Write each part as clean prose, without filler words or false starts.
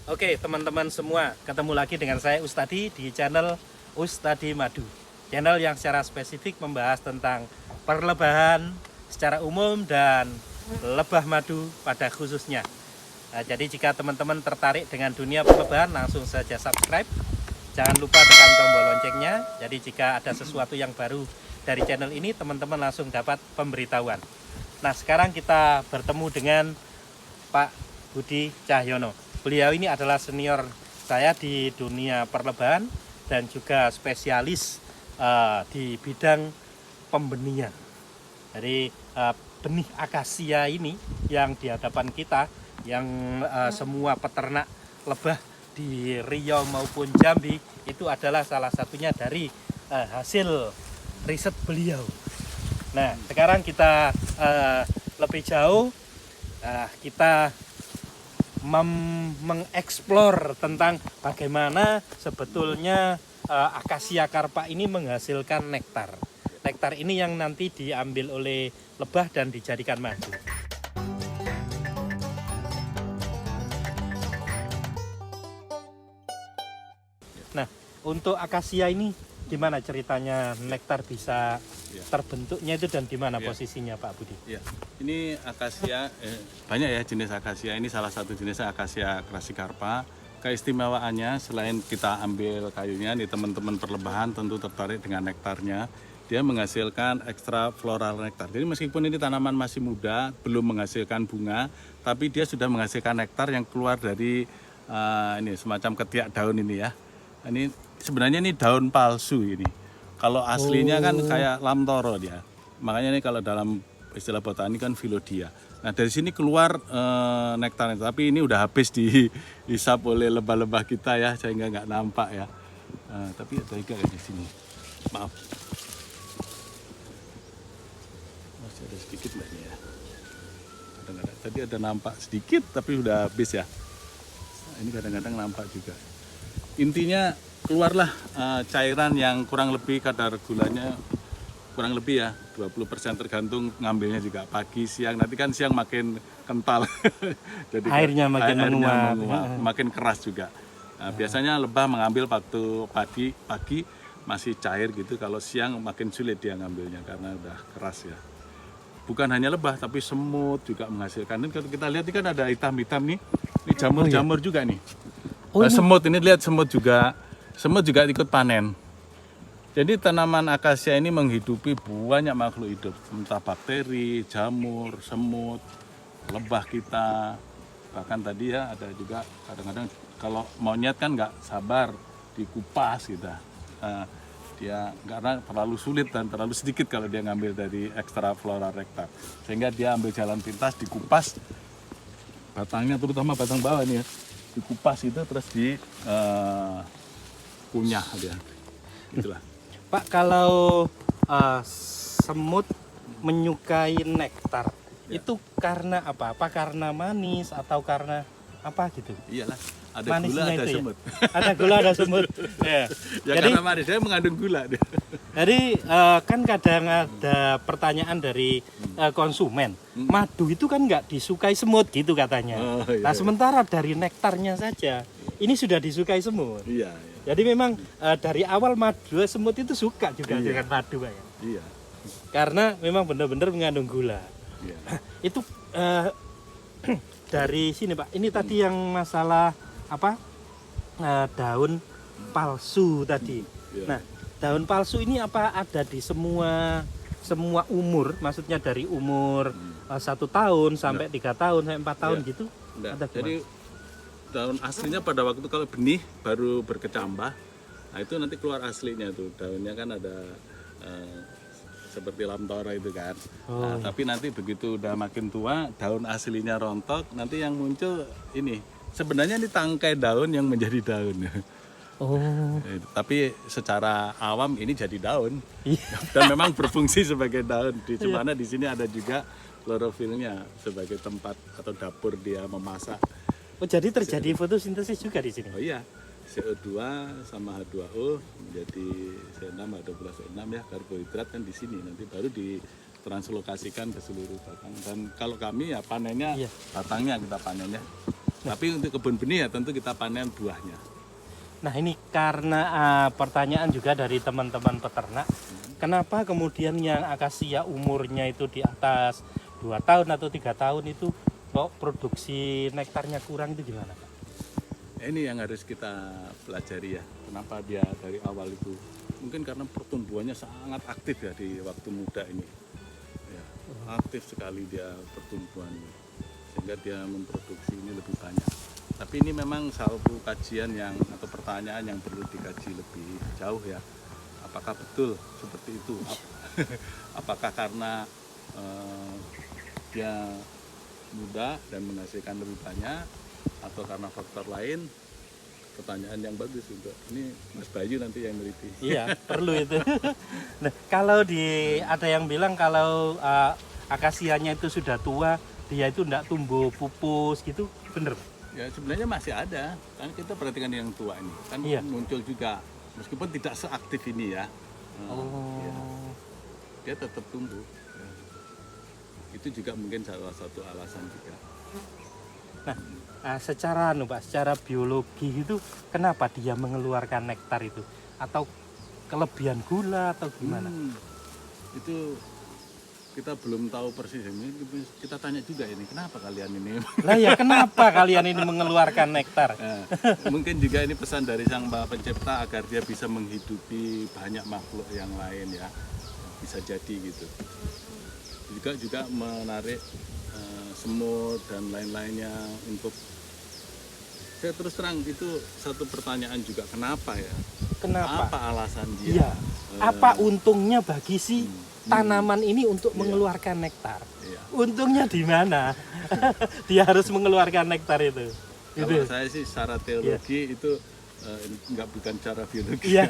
Oke teman-teman semua, ketemu lagi dengan saya Ustadi di channel Ustadi Madu. Channel yang secara spesifik membahas tentang perlebahan secara umum dan lebah madu pada khususnya. Nah, jadi jika teman-teman tertarik dengan dunia perlebahan, langsung saja subscribe. Jangan lupa tekan tombol loncengnya. Jadi jika ada sesuatu yang baru dari channel ini, teman-teman langsung dapat pemberitahuan. Nah sekarang kita bertemu dengan Pak Budi Cahyono. Beliau ini adalah senior saya di dunia perlebahan dan juga spesialis di bidang pembenihan. Jadi benih akasia ini yang di hadapan kita, yang semua peternak lebah di Riau maupun Jambi, itu adalah salah satunya dari hasil riset beliau. Nah sekarang kita lebih jauh, kita mengeksplor tentang bagaimana sebetulnya akasia carpa ini menghasilkan nektar. Nektar ini yang nanti diambil oleh lebah dan dijadikan madu. Nah, untuk akasia ini gimana ceritanya nektar bisa terbentuknya itu dan di mana posisinya Pak Budi? Ya, ini akasia banyak ya jenis akasia. Ini salah satu jenis akasia crassicarpa. Keistimewaannya selain kita ambil kayunya, nih teman-teman perlebahan tentu tertarik dengan nektarnya. Dia menghasilkan ekstra floral nektar. Jadi meskipun ini tanaman masih muda, belum menghasilkan bunga, tapi dia sudah menghasilkan nektar yang keluar dari ini semacam ketiak daun ini ya. Ini sebenarnya ini daun palsu ini. Kalau aslinya kan kayak lamtoro dia. Makanya ini kalau dalam istilah botani kan Phyllodia. Nah dari sini keluar nektar, tapi ini udah habis dihisap oleh lebah-lebah kita ya, sehingga nggak nampak ya. Tapi ada juga di sini. Maaf. Masih ada sedikit lah ini ya. Kadang-kadang tadi ada nampak sedikit, tapi udah habis ya. Nah, ini kadang-kadang nampak juga. Intinya keluarlah cairan yang kurang lebih kadar gulanya kurang lebih ya 20%, tergantung ngambilnya juga pagi siang. Nanti kan siang makin kental. Jadi Airnya makin menguap, makin keras juga. Nah, biasanya lebah mengambil waktu pagi masih cair gitu. Kalau siang makin sulit dia ngambilnya karena udah keras ya. Bukan hanya lebah tapi semut juga menghasilkan. Dan kalau kita lihat ini kan ada hitam-hitam nih. Ini jamur-jamur juga nih. Semut ini lihat, semut juga ikut panen. Jadi tanaman akasia ini menghidupi banyak makhluk hidup, entah bakteri, jamur, semut, lebah kita. Bahkan tadi ya ada juga kadang-kadang kalau monyet kan nggak sabar dikupas gitu. Dia karena terlalu sulit dan terlalu sedikit kalau dia ngambil dari ekstra flora nektar, sehingga dia ambil jalan pintas, dikupas batangnya, terutama batang bawah ini ya, dikupas itu terus kunyah dia, itulah. Pak, kalau semut menyukai nektar, itu karena apa? Apa karena manis atau karena apa gitu? Iyalah, ada Manisnya gula, ada itu semut. Ya? Ada gula, ada semut. Ya. Ya jadi, karena manis, dia mengandung gula dia. Jadi kan kadang ada pertanyaan dari konsumen, madu itu kan nggak disukai semut gitu katanya. Nah sementara dari nektarnya saja, ini sudah disukai semut. Iya. Jadi memang dari awal madu semut itu suka juga dengan madu ya. Iya. Karena memang benar-benar mengandung gula. Iya. Itu dari sini Pak. Ini tadi yang masalah apa? Daun palsu tadi. Iya. Nah, daun palsu ini apa ada di semua umur? Maksudnya dari umur 1 tahun sampai 3 tahun sampai 4 tahun gitu? Ada jadi daun aslinya pada waktu kalau benih baru berkecambah, nah itu nanti keluar aslinya tuh daunnya kan ada seperti lamtoro itu kan. Nah, tapi nanti begitu udah makin tua daun aslinya rontok, nanti yang muncul ini sebenarnya ini tangkai daun yang menjadi daun. Tapi secara awam ini jadi daun dan memang berfungsi sebagai daun. Di mana di sini ada juga klorofilnya sebagai tempat atau dapur dia memasak. Oh jadi terjadi fotosintesis juga di sini? Oh iya, CO2 sama H2O menjadi C6 atau C6 ya, karbohidrat kan di sini, nanti baru ditranslokasikan ke seluruh batang. Dan kalau kami ya panennya batangnya kita panen ya. Tapi untuk kebun benih ya tentu kita panen buahnya. Nah ini karena pertanyaan juga dari teman-teman peternak, kenapa kemudian yang akasia umurnya itu di atas 2 tahun atau 3 tahun itu kok produksi nektarnya kurang, itu gimana Pak? Ini yang harus kita pelajari ya, kenapa dia dari awal itu. Mungkin karena pertumbuhannya sangat aktif ya di waktu muda ini. Ya, aktif sekali dia pertumbuhannya, sehingga dia memproduksi ini lebih banyak. Tapi ini memang satu kajian yang atau pertanyaan yang perlu dikaji lebih jauh ya. Apakah betul seperti itu? Apakah karena dia muda dan menghasilkan lebih banyak, atau karena faktor lain? Pertanyaan yang bagus untuk ini Mas Bayu nanti yang meneliti. Iya, perlu itu. Nah, kalau ada yang bilang kalau akasianya itu sudah tua, dia itu tidak tumbuh pupus gitu, bener? Ya sebenarnya masih ada, kan kita perhatikan yang tua ini, kan Iya. muncul juga, meskipun tidak seaktif ini ya. Ya, dia tetap tumbuh. Ya. Itu juga mungkin salah satu alasan juga. Nah, secara biologi itu kenapa dia mengeluarkan nektar itu? Atau kelebihan gula atau gimana? Itu kita belum tahu persis ini. Kita tanya juga ini, kenapa kalian ini? Lah ya, kenapa kalian ini mengeluarkan nektar? Nah, mungkin juga ini pesan dari Sang Maha Pencipta agar dia bisa menghidupi banyak makhluk yang lain ya, bisa jadi gitu. Juga menarik semut dan lain-lainnya untuk. Saya terus terang itu satu pertanyaan juga, kenapa ya? Kenapa? Apa alasan dia? Iya. Apa untungnya bagi si tanaman ini untuk mengeluarkan nektar? Iya. Untungnya di mana? Dia harus mengeluarkan nektar itu. Kalau saya sih secara teologi itu bukan cara biologi. Iya.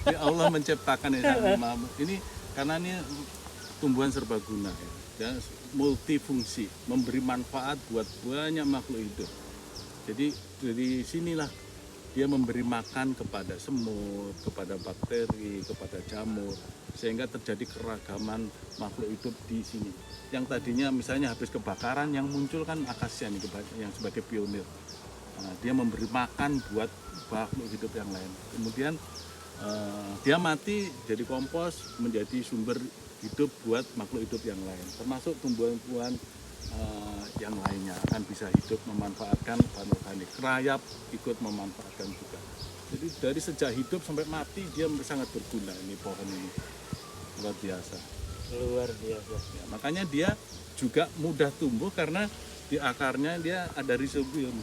Ya Allah menciptakan ini karena ini tumbuhan serbaguna ya, multifungsi, memberi manfaat buat banyak makhluk hidup. Jadi dari sinilah dia memberi makan kepada semut, kepada bakteri, kepada jamur, sehingga terjadi keragaman makhluk hidup di sini. Yang tadinya misalnya habis kebakaran, yang muncul kan akasia nih, yang sebagai pionir. Nah, dia memberi makan buat makhluk hidup yang lain. Kemudian dia mati jadi kompos, menjadi sumber hidup buat makhluk hidup yang lain. Termasuk tumbuhan-tumbuhan yang lainnya akan bisa hidup memanfaatkan bahan organik. Rayap ikut memanfaatkan juga. Jadi dari sejak hidup sampai mati dia sangat berguna ini pohon ini. Luar biasa. Luar biasa. Ya, makanya dia juga mudah tumbuh karena di akarnya dia ada rhizobium,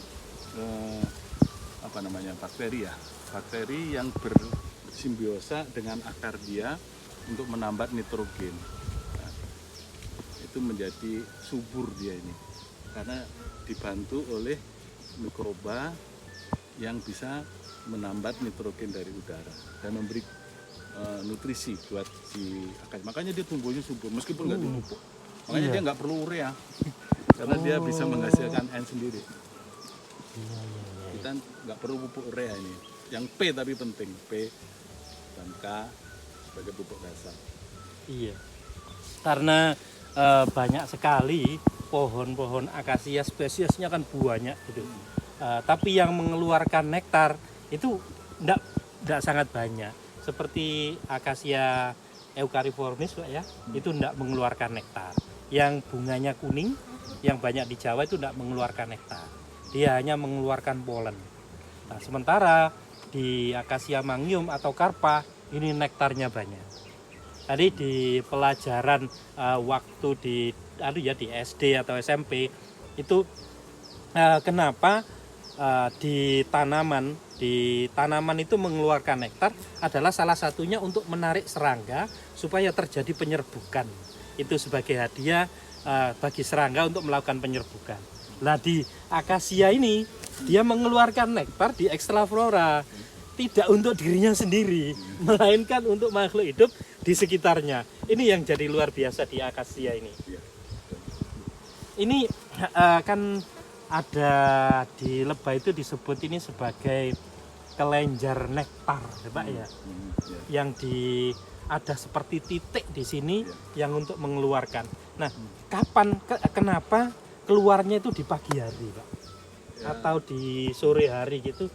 bakteri ya. Bakteri yang bersimbiosa dengan akar dia untuk menambah nitrogen. Itu menjadi subur dia ini karena dibantu oleh mikroba yang bisa menambah nitrogen dari udara dan memberi nutrisi buat si akar. Makanya dia tumbuhnya subur meskipun nggak dipupuk. Makanya dia nggak perlu urea karena dia bisa menghasilkan N sendiri. Kita nggak perlu pupuk urea ini. Yang P tapi penting, P dan K sebagai pupuk dasar. Iya. Karena banyak sekali pohon-pohon akasia, spesiesnya kan banyak gitu. Tapi yang mengeluarkan nektar itu tidak sangat banyak. Seperti akasia eucaryphorbis Pak ya, itu tidak mengeluarkan nektar. Yang bunganya kuning, yang banyak di Jawa itu tidak mengeluarkan nektar. Dia hanya mengeluarkan polen. Nah, sementara di akasia mangium atau karpa ini nektarnya banyak. Tadi di pelajaran waktu di SD atau SMP itu kenapa di tanaman itu mengeluarkan nektar adalah salah satunya untuk menarik serangga supaya terjadi penyerbukan. Itu sebagai hadiah bagi serangga untuk melakukan penyerbukan. Nah di akasia ini dia mengeluarkan nektar di ekstraflora. Tidak untuk dirinya sendiri, melainkan untuk makhluk hidup di sekitarnya. Ini yang jadi luar biasa di akasia ini. Ini kan ada di Lebah itu disebut ini sebagai kelenjar nektar, Pak ya. Yang ada seperti titik di sini yang untuk mengeluarkan. Nah, kenapa keluarnya itu di pagi hari, Pak? atau di sore hari gitu,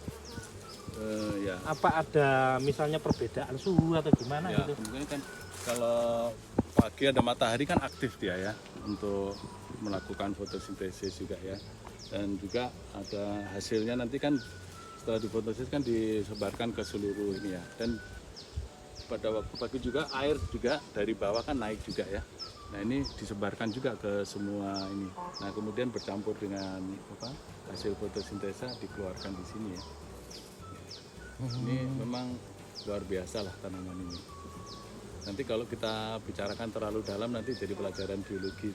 Ya. apa ada misalnya perbedaan suhu atau gimana Ya, gitu? kemudian kan kalau pagi ada matahari kan aktif dia ya untuk melakukan fotosintesis juga ya. Dan juga ada hasilnya nanti kan setelah difotosintesis kan disebarkan ke seluruh ini ya. Dan pada waktu pagi juga air juga dari bawah kan naik juga ya. Nah ini disebarkan juga ke semua ini. Nah kemudian bercampur dengan hasil fotosintesa dikeluarkan di sini ya. Ini memang luar biasa lah tanaman ini. Nanti kalau kita bicarakan terlalu dalam nanti jadi pelajaran biologi.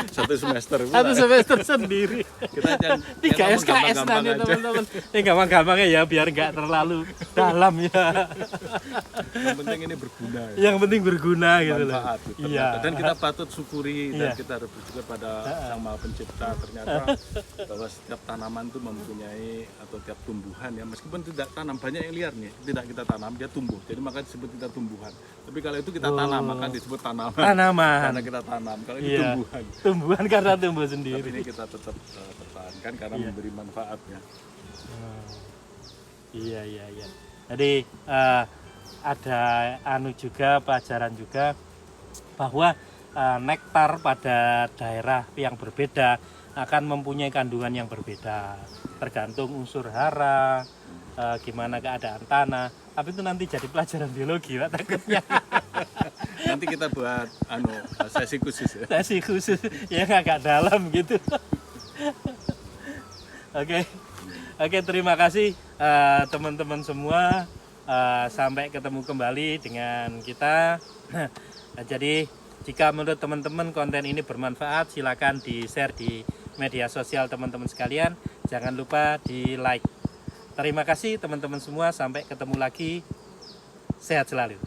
Satu semester pula. Satu semester sendiri. Kita jangan 3 SKS nanti teman-teman. Ini gampang-gampangnya ya biar nggak terlalu dalam ya. Yang penting ini berguna. Ya. Yang penting berguna gitu loh. Manfaat, gitu. Iya. Dan kita patut syukuri dan Iya. kita harus bersyukur pada Sang Maha Pencipta ternyata bahwa setiap tanaman itu mempunyai atau tiap tumbuhan ya meskipun tidak tanam banyak yang liar nih tidak kita tanam dia tumbuh jadi maka disebut kita tumbuhan. Tapi kalau itu kita tanam maka disebut tanaman. Tanaman. Karena kita tanam. Kalau ini Iya. tumbuhan. Tumbuhan karena tumbuh Tapi sendiri. ini kita tetap pertahankan karena Iya. memberi manfaatnya. Iya. Jadi ada juga pelajaran juga bahwa nektar pada daerah yang berbeda akan mempunyai kandungan yang berbeda tergantung unsur hara, gimana keadaan tanah. Tapi itu nanti jadi pelajaran biologi Pak takutnya. Nanti kita buat sesi khusus ya. Sesi khusus yang agak dalam gitu. Oke, terima kasih teman-teman semua. Sampai ketemu kembali dengan kita. Jadi jika menurut teman-teman konten ini bermanfaat, silakan di-share di media sosial teman-teman sekalian. Jangan lupa di-like. Terima kasih teman-teman semua. Sampai ketemu lagi. Sehat selalu.